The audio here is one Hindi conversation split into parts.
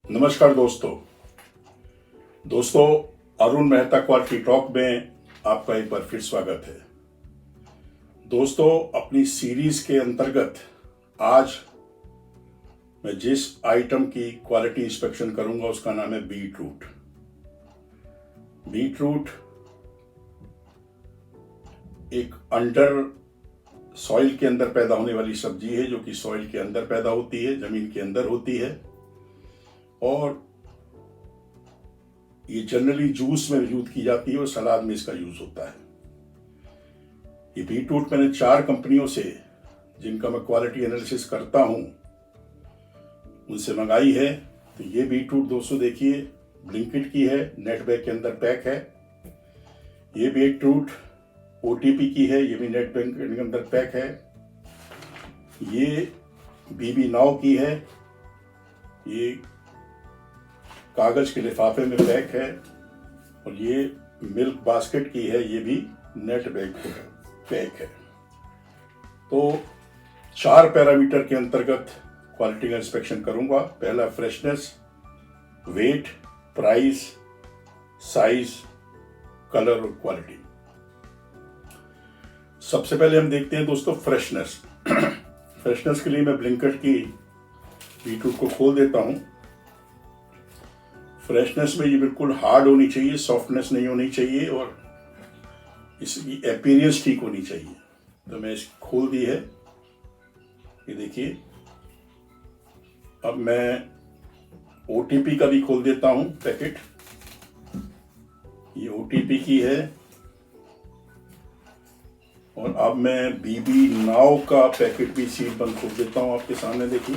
नमस्कार दोस्तों अरुण मेहता क्वालिटी टॉक में आपका एक बार फिर स्वागत है। दोस्तों, अपनी सीरीज के अंतर्गत आज मैं जिस आइटम की क्वालिटी इंस्पेक्शन करूंगा उसका नाम है बीट रूट। बीट रूट एक अंडर सॉइल के अंदर पैदा होने वाली सब्जी है, जो कि सॉइल के अंदर पैदा होती है, जमीन के अंदर होती है, और ये जनरली जूस में यूज की जाती है और सलाद में इसका यूज होता है। ये बीटरूट मैंने 4 कंपनियों से, जिनका मैं क्वालिटी एनालिसिस करता हूं, उनसे मंगाई है। तो ये बीटरूट दोस्तों देखिए, ब्लिंकिट की है, नेट बैंक के अंदर पैक है। ये बीटरूट ओटीपी की है, ये भी नेट बैंक के अंदर पैक है। ये बीबी नाव की है, ये कागज के लिफाफे में पैक है। और ये मिल्क बास्केट की है, ये भी नेट बैंक पैक है। तो 4 पैरामीटर के अंतर्गत क्वालिटी का इंस्पेक्शन करूंगा। पहला freshness, weight, price, size, colour और क्वालिटी। सबसे पहले हम देखते हैं दोस्तों फ्रेशनेस। फ्रेशनेस के लिए मैं ब्लिंकिट की बीटरूट को खोल देता हूं। फ्रेशनेस में ये बिल्कुल हार्ड होनी चाहिए, सॉफ्टनेस नहीं होनी चाहिए, और इसकी अपीयरेंस ठीक होनी चाहिए। तो मैं इसको खोल दी है, ये देखिए। अब मैं ओटीपी का भी खोल देता हूं पैकेट। ये ओटीपी की है। और अब मैं बीबी नाव का पैकेट भी सील बंद खोल देता हूं आपके सामने, देखिए।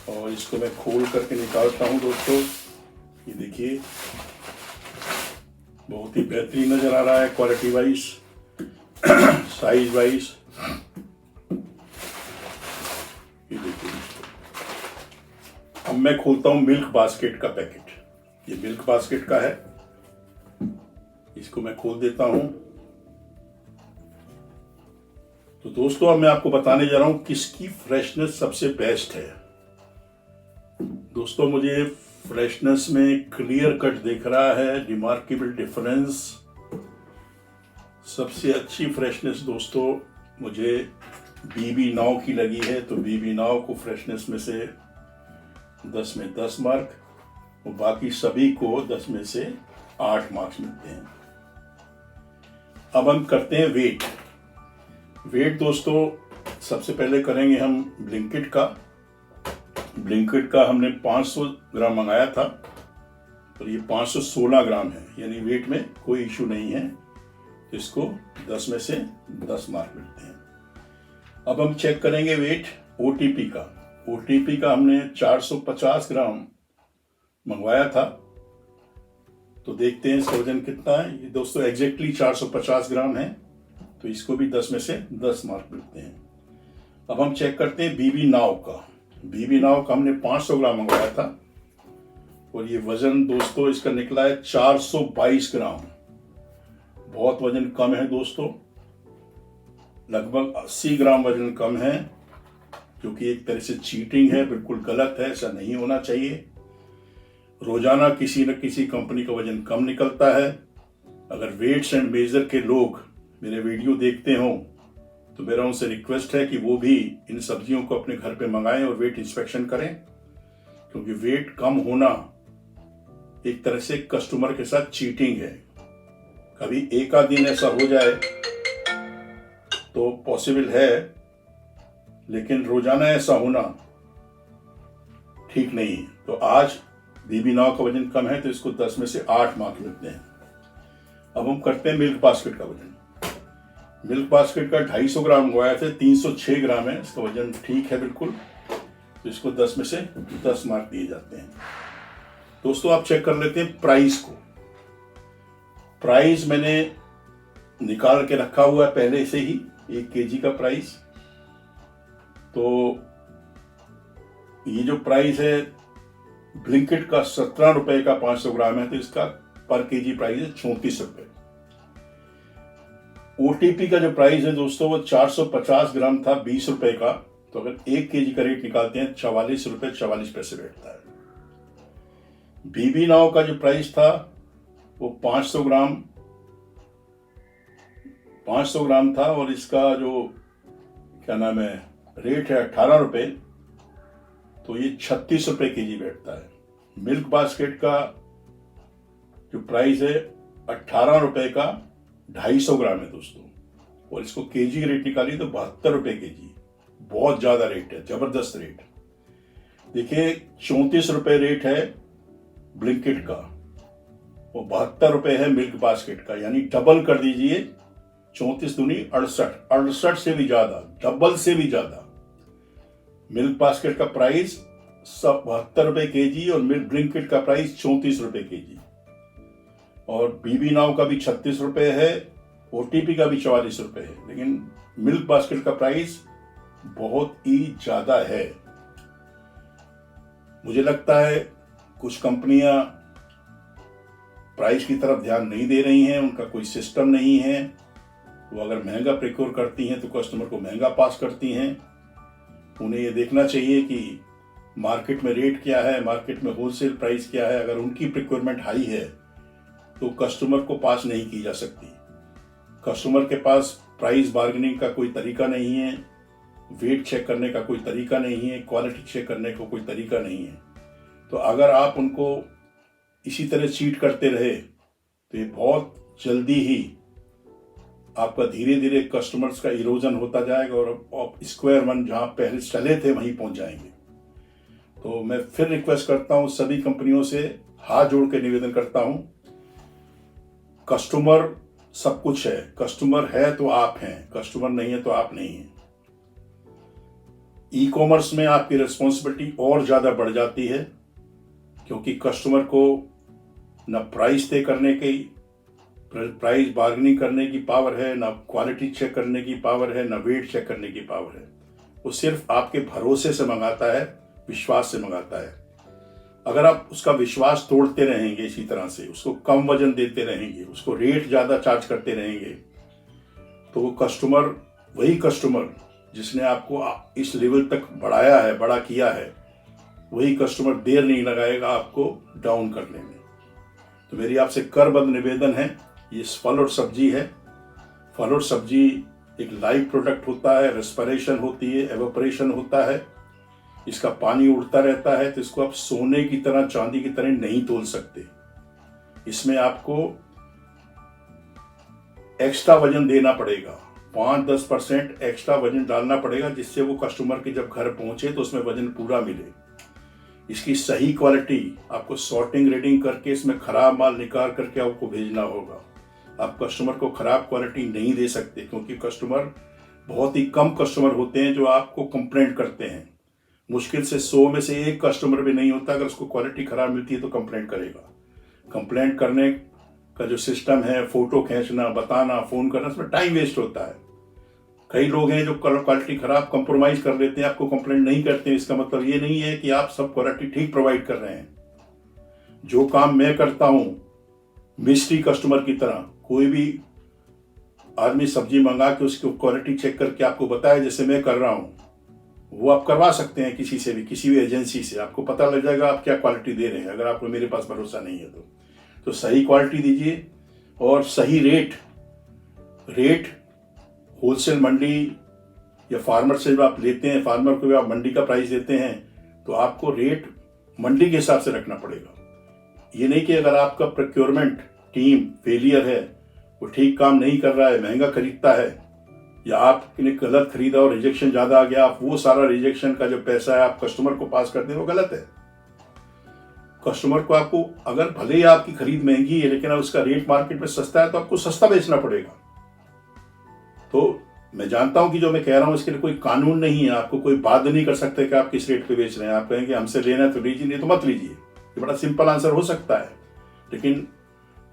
और इसको मैं खोल करके निकालता हूं दोस्तों, ये देखिए, बहुत ही बेहतरीन नजर आ रहा है क्वालिटी वाइज, साइज वाइज। ये देखिए दोस्तों। अब मैं खोलता हूं मिल्क बास्केट का पैकेट। ये मिल्क बास्केट का है, इसको मैं खोल देता हूं। तो दोस्तों, अब मैं आपको बताने जा रहा हूं किसकी फ्रेशनेस सबसे बेस्ट है। दोस्तों, मुझे फ्रेशनेस में क्लियर कट दिख रहा है, रिमार्केबल डिफरेंस। सबसे अच्छी फ्रेशनेस दोस्तों मुझे बीबी नाव की लगी है। तो बीबी नाव को फ्रेशनेस में से 10 में 10 मार्क, और बाकी सभी को 10 में से 8 मार्क्स मिलते हैं। अब हम करते हैं वेट। वेट दोस्तों सबसे पहले करेंगे हम ब्लिंकिट का। ब्लिंकिट का हमने 500 ग्राम मंगाया था, और ये 516 ग्राम है, यानी वेट में कोई इशू नहीं है। तो इसको 10 में से 10 मार्क मिलते हैं। अब हम चेक करेंगे वेट ओटीपी का। ओटीपी का हमने 450 ग्राम मंगवाया था। तो देखते हैं इसका वजन कितना है। ये दोस्तों एग्जैक्टली 450 ग्राम है, तो इसको भी 10 में से 10 मार्क मिलते हैं। अब हम चेक करते हैं बीबी नाव का। बीबी नाव का हमने 500 ग्राम मंगवाया था, और ये वजन दोस्तों इसका निकला है 422 ग्राम। बहुत वजन कम है दोस्तों, लगभग 80 ग्राम वजन कम है, क्योंकि एक तरह से चीटिंग है, बिल्कुल गलत है, ऐसा नहीं होना चाहिए। रोजाना किसी न किसी कंपनी का वजन कम निकलता है। अगर वेट्स एंड मेजर के लोग मेरे वीडियो देखते हों, तो मेरा उनसे रिक्वेस्ट है कि वो भी इन सब्जियों को अपने घर पे मंगाएं और वेट इंस्पेक्शन करें, क्योंकि वेट कम होना एक तरह से कस्टमर के साथ चीटिंग है। कभी एक आध दिन ऐसा हो जाए तो पॉसिबल है, लेकिन रोजाना ऐसा होना ठीक नहीं है। तो आज बीबी नाव का वजन कम है, तो इसको 10 में से 8 मार्क मिलते हैं। अब हम करते हैं मिल्क बास्केट का वजन। मिल्क बास्केट का 250 ग्राम मंगवाया थे, 306 ग्राम है, इसका वजन ठीक है बिल्कुल। तो इसको 10 में से 10 मार्क दिए जाते हैं। दोस्तों, आप चेक कर लेते हैं प्राइस को। प्राइस मैंने निकाल के रखा हुआ है पहले से ही, 1 केजी का प्राइस। तो ये जो प्राइस है ब्लिंकिट का 17 रुपए का 500 ग्राम है, तो इसका पर केजी प्राइस है 34 रुपए। ओटीपी का जो प्राइस है दोस्तों वो 450 ग्राम था 20 रुपए का, तो अगर 1 केजी का रेट निकालते हैं 44 रुपये 44 पैसे बैठता है। बीबी नाव का जो प्राइस था वो 500 ग्राम था और इसका जो क्या नाम है रेट है 18 रुपये, तो ये 36 रुपये केजी बैठता है। मिल्क बास्केट का जो प्राइस है 18 रुपये का 250 ग्राम है दोस्तों, और इसको केजी रेट निकालिए तो 72 रुपये केजी। बहुत ज्यादा रेट है, जबरदस्त रेट। देखिए 34 रुपये रेट है ब्लिंकिट का, वो 72 रुपये है मिल्क बास्केट का, यानी डबल कर दीजिए। 34 दूनी 68 से भी ज्यादा, डबल से भी ज्यादा। मिल्क बास्केट का प्राइस 72 रुपये केजी और मिल्क ब्लिंकिट का प्राइस 34 रुपये केजी, और बीबी नाव का भी 36 रुपये है, ओटीपी का भी 44 रुपये है, लेकिन मिल्क बास्केट का प्राइस बहुत ही ज्यादा है। मुझे लगता है कुछ कंपनियां प्राइस की तरफ ध्यान नहीं दे रही हैं, उनका कोई सिस्टम नहीं है। वो अगर महंगा प्रिक्योर करती हैं तो कस्टमर को महंगा पास करती हैं। उन्हें ये देखना चाहिए कि मार्केट में रेट क्या है, मार्केट में होलसेल प्राइस क्या है। अगर उनकी प्रिक्योरमेंट हाई है तो कस्टमर को पास नहीं की जा सकती। कस्टमर के पास प्राइस बार्गेनिंग का कोई तरीका नहीं है, वेट चेक करने का कोई तरीका नहीं है, क्वालिटी चेक करने का कोई तरीका नहीं है। तो अगर आप उनको इसी तरह चीट करते रहे तो ये बहुत जल्दी ही आपका धीरे धीरे कस्टमर्स का इरोजन होता जाएगा और आप स्क्वायर वन जहां पहले चले थे वहीं पहुंच जाएंगे। तो मैं फिर रिक्वेस्ट करता हूं सभी कंपनियों से, हाथ जोड़ के निवेदन करता हूं, कस्टमर सब कुछ है। कस्टमर है तो आप हैं, कस्टमर नहीं है तो आप नहीं हैं। ई कॉमर्स में आपकी रिस्पॉन्सिबिलिटी और ज्यादा बढ़ जाती है, क्योंकि कस्टमर को न प्राइस तय करने की, प्राइस बार्गेनिंग करने की पावर है, ना क्वालिटी चेक करने की पावर है, ना वेट चेक करने की पावर है। वो सिर्फ आपके भरोसे से मंगाता है, विश्वास से मंगाता है। अगर आप उसका विश्वास तोड़ते रहेंगे, इसी तरह से उसको कम वजन देते रहेंगे, उसको रेट ज्यादा चार्ज करते रहेंगे, तो वो कस्टमर, वही कस्टमर जिसने आपको इस लेवल तक बढ़ाया है, बड़ा किया है, वही कस्टमर देर नहीं लगाएगा आपको डाउन करने में। तो मेरी आपसे करबद्ध निवेदन है, ये फल और सब्जी है। फल और सब्जी एक लाइव प्रोडक्ट होता है, रेस्पिरेशन होती है, एवोपरेशन होता है, इसका पानी उड़ता रहता है, तो इसको आप सोने की तरह, चांदी की तरह नहीं तोल सकते। इसमें आपको एक्स्ट्रा वजन देना पड़ेगा, 5-10% एक्स्ट्रा वजन डालना पड़ेगा, जिससे वो कस्टमर के जब घर पहुंचे तो उसमें वजन पूरा मिले। इसकी सही क्वालिटी आपको सॉर्टिंग रेटिंग करके इसमें खराब माल निकाल करके आपको भेजना होगा। आप कस्टमर को खराब क्वालिटी नहीं दे सकते, क्योंकि कस्टमर, बहुत ही कम कस्टमर होते हैं जो आपको कंप्लेंट करते हैं। मुश्किल से 100 में से 1 कस्टमर भी नहीं होता, अगर उसको क्वालिटी खराब मिलती है तो कंप्लेंट करेगा। कंप्लेंट करने का जो सिस्टम है, फोटो खींचना, बताना, फोन करना, इसमें टाइम वेस्ट होता है। कई लोग हैं जो क्वालिटी खराब कंप्रोमाइज कर लेते हैं, आपको कंप्लेंट नहीं करते हैं। इसका मतलब ये नहीं है कि आप सब क्वालिटी ठीक प्रोवाइड कर रहे हैं। जो काम मैं करता हूं मिस्ट्री कस्टमर की तरह, कोई भी आदमी सब्जी मंगा के उसकी क्वालिटी चेक करके आपको बताए, जैसे मैं कर रहा हूं, वो आप करवा सकते हैं किसी से भी, किसी भी एजेंसी से। आपको पता लग जाएगा आप क्या क्वालिटी दे रहे हैं, अगर आपको मेरे पास भरोसा नहीं है तो सही क्वालिटी दीजिए और सही रेट होलसेल मंडी या फार्मर से जब आप लेते हैं, फार्मर को आप मंडी का प्राइस देते हैं, तो आपको रेट मंडी के हिसाब से रखना पड़ेगा। ये नहीं कि अगर आपका प्रोक्योरमेंट टीम फेलियर है, वो ठीक काम नहीं कर रहा है, महंगा खरीदता है, या आपने गलत खरीदा और रिजेक्शन ज्यादा आ गया, आप वो सारा रिजेक्शन का जो पैसा है आप कस्टमर को पास करते हैं, वो गलत है। कस्टमर को आपको, अगर भले ही आपकी खरीद महंगी है लेकिन उसका रेट मार्केट में सस्ता है, तो आपको सस्ता बेचना पड़ेगा। तो मैं जानता हूं कि जो मैं कह रहा हूं इसके लिए कोई कानून नहीं है, आपको कोई बाध्य नहीं कर सकते कि आप किस रेट पे बेच रहे हैं। आप कहेंगे हमसे लेना है तो लीजिए, नहीं तो मत लीजिए। ये बड़ा सिंपल आंसर हो सकता है, लेकिन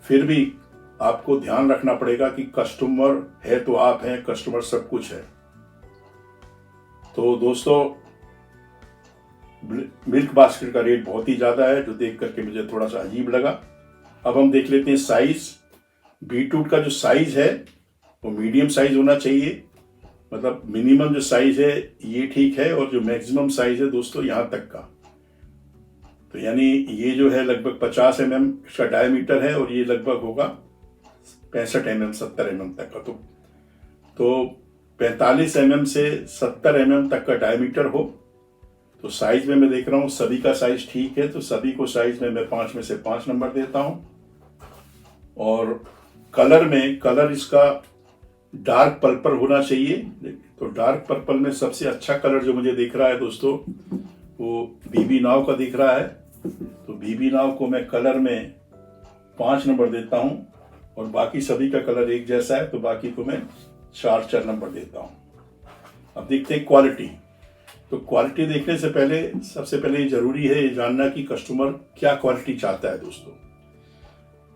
फिर भी आपको ध्यान रखना पड़ेगा कि कस्टमर है तो आप हैं, कस्टमर सब कुछ है। तो दोस्तों, मिल्क बास्केट का रेट बहुत ही ज्यादा है, जो देख करके मुझे थोड़ा सा अजीब लगा। अब हम देख लेते हैं साइज। बीटरूट का जो साइज है वो मीडियम साइज होना चाहिए, मतलब मिनिमम जो साइज है ये ठीक है, और जो मैक्सिमम साइज है दोस्तों यहाँ तक का, तो यानी ये जो है लगभग 50 mm इसका डायमीटर है, और ये लगभग होगा 65 mm 70 mm तक का। तो 45 mm से 70 mm तक का डायमीटर हो। तो साइज में मैं देख रहा हूँ सभी का साइज ठीक है, तो सभी को साइज में मैं 5 में से 5 नंबर देता हूँ। और कलर इसका डार्क पर्पल होना चाहिए। तो डार्क पर्पल में सबसे अच्छा कलर जो मुझे दिख रहा है दोस्तों वो बीबी नाव का दिख रहा है। तो बीबी नाव को मैं कलर में 5 नंबर देता हूँ, और बाकी सभी का कलर एक जैसा है तो बाकी को मैं 4 नंबर देता हूँ। अब देखते हैं क्वालिटी। तो क्वालिटी देखने से पहले सबसे पहले ये जरूरी है ये जानना कि कस्टमर क्या क्वालिटी चाहता है दोस्तों।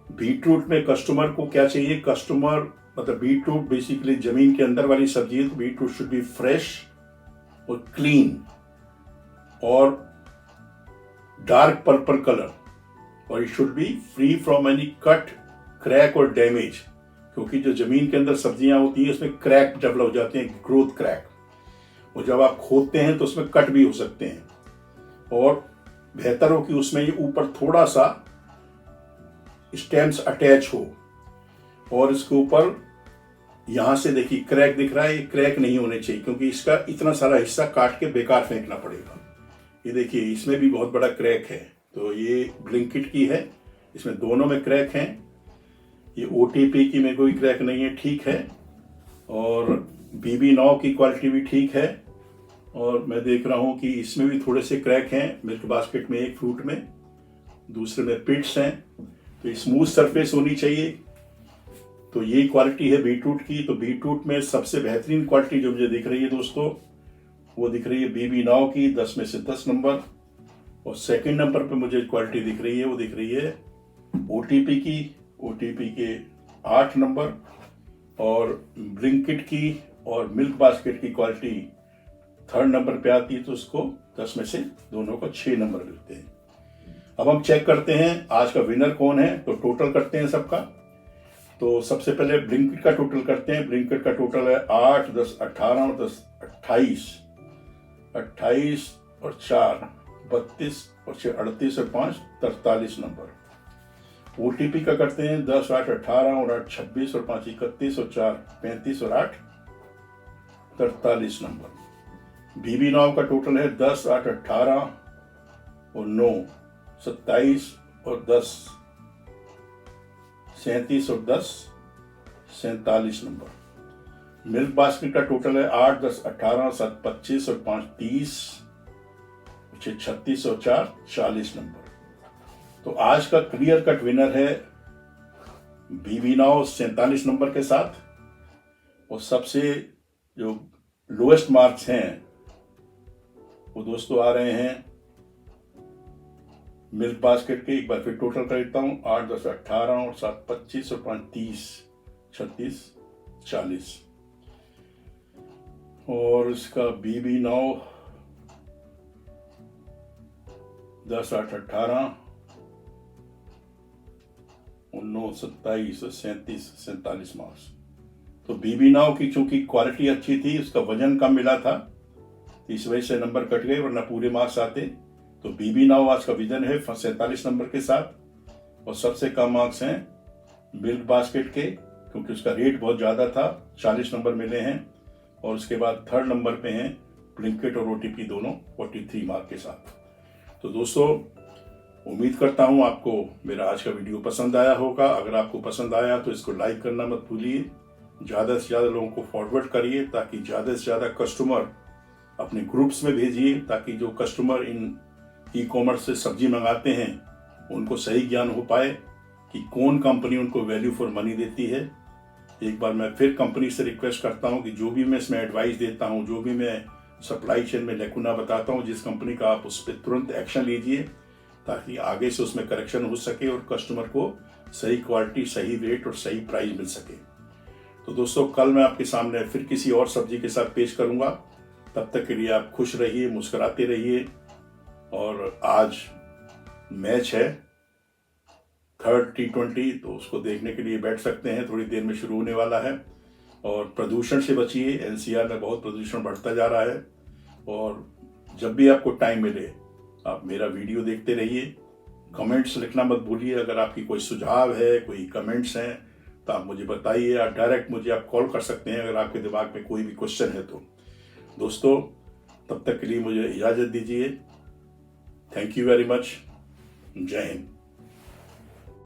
बीटरूट में कस्टमर को क्या चाहिए, कस्टमर मतलब बीटरूट बेसिकली जमीन के अंदर वाली सब्जी है, तो बीटरूट शुड बी फ्रेश और क्लीन और डार्क पर्पल कलर, और it should be free from any cut, crack और डैमेज। क्योंकि जो जमीन के अंदर सब्जियां होती हैं उसमें क्रैक डेवलप हो जाते हैं, ग्रोथ क्रैक, और जब आप खोदते हैं तो उसमें कट भी हो सकते हैं। और बेहतर हो कि उसमें ये ऊपर थोड़ा सा स्टेम्स अटैच हो, और इसके ऊपर यहां से देखिए क्रैक दिख रहा है, ये क्रैक नहीं होने चाहिए क्योंकि इसका इतना सारा हिस्सा काट के बेकार फेंकना पड़ेगा। ये देखिए इसमें भी बहुत बड़ा क्रैक है। तो ये ब्लिंकिट की है, इसमें दोनों में क्रैक हैं। ये OTP की में कोई क्रैक नहीं है, ठीक है। और BB नाव की क्वालिटी भी ठीक है, और मैं देख रहा हूँ कि इसमें भी थोड़े से क्रैक हैं। मिल्क बास्केट में एक फ्रूट में, दूसरे में पिट्स हैं। तो स्मूथ सरफेस होनी चाहिए। तो ये क्वालिटी है बीटरूट की। तो बीटरूट में सबसे बेहतरीन क्वालिटी जो मुझे दिख रही है दोस्तों वो दिख रही है BB नाव की 10 में से 10 नंबर। और सेकंड नंबर पे मुझे क्वालिटी दिख रही है वो दिख रही है OTP की, OTP के 8 नंबर। और ब्लिंकिट की और मिल्क बास्केट की क्वालिटी 3rd नंबर पे आती है, तो उसको 10 में से दोनों को 6 नंबर मिलते हैं। अब हम चेक करते हैं आज का विनर कौन है। तो टोटल करते हैं सबका। तो सबसे पहले ब्लिंकिट का टोटल करते हैं। ब्लिंकिट का टोटल है 8, 10, 18 और 10, 28, 28 और 4, 32 और 6, 38 और 5, 43 नंबर। OTP का करते हैं 10, 8, 18 और 8, 26 और 5, 31 और 4, 35 और 8, 43 नंबर। BB नाव का टोटल है 10, 8, 18 और 9, 27 और 10, 37 और 10, 47 नंबर। मिल्क बास्केट का टोटल है 8, 10, 18, 7, 25 और 5, 30, 6, 36 और 4, 40 नंबर। तो आज का क्लियर कट विनर है BB नाव 47 नंबर के साथ। और सबसे जो लोएस्ट मार्क्स हैं वो दोस्तों आ रहे हैं मिल्क बास्केट के। एक बार फिर टोटल कर देता हूँ 8, 10, 18 और 7, 25 और 5, 30, 36, 40। और इसका BB नाव 10, 8, 18 और 9, 27 और 37, 47 मार्क्स। तो BB नाव की चूंकि क्वालिटी अच्छी थी, उसका वजन कम मिला था, तो इस वजह से नंबर कट गए, वरना पूरे मार्क्स आते। तो BB नाव आज का विजन है 47 नंबर के साथ। और सबसे कम मार्क्स हैं मिल्क बास्केट के, क्योंकि उसका रेट बहुत ज़्यादा था, 40 नंबर मिले हैं। और उसके बाद 3rd नंबर पे हैं ब्लिंकिट और OTP दोनों 43 मार्क के साथ। तो दोस्तों उम्मीद करता हूँ आपको मेरा आज का वीडियो पसंद आया होगा। अगर आपको पसंद आया तो इसको लाइक करना मत भूलिए, ज़्यादा से ज़्यादा लोगों को फॉरवर्ड करिए, ताकि ज़्यादा से ज़्यादा कस्टमर अपने ग्रुप्स में भेजिए, ताकि जो कस्टमर इन ई-कॉमर्स से सब्जी मंगाते हैं उनको सही ज्ञान हो पाए कि कौन कंपनी उनको वैल्यू फॉर मनी देती है। एक बार मैं फिर कंपनी से रिक्वेस्ट करता हूँ कि जो भी मैं इसमें एडवाइस देता हूँ, जो भी मैं सप्लाई चेन में लेकुना बताता हूँ जिस कंपनी का, आप उस पर तुरंत एक्शन लीजिए, ताकि आगे से उसमें करेक्शन हो सके और कस्टमर को सही क्वालिटी, सही रेट और सही प्राइस मिल सके। तो दोस्तों कल मैं आपके सामने फिर किसी और सब्जी के साथ पेश करूंगा। तब तक के लिए आप खुश रहिए, मुस्कुराते रहिए। और आज मैच है 3rd T20, तो उसको देखने के लिए बैठ सकते हैं, थोड़ी देर में शुरू होने वाला है। और प्रदूषण से बचिए। एनसीआर में बहुत प्रदूषण बढ़ता जा रहा है। और जब भी आपको टाइम मिले आप मेरा वीडियो देखते रहिए। कमेंट्स लिखना मत भूलिए। अगर आपकी कोई सुझाव है, कोई कमेंट्स हैं तो आप मुझे बताइए। आप डायरेक्ट मुझे आप कॉल कर सकते हैं अगर आपके दिमाग में कोई भी क्वेश्चन है तो। दोस्तों, तब तक के लिए मुझे इजाज़त दीजिए। Thank you very much. जय हिंद।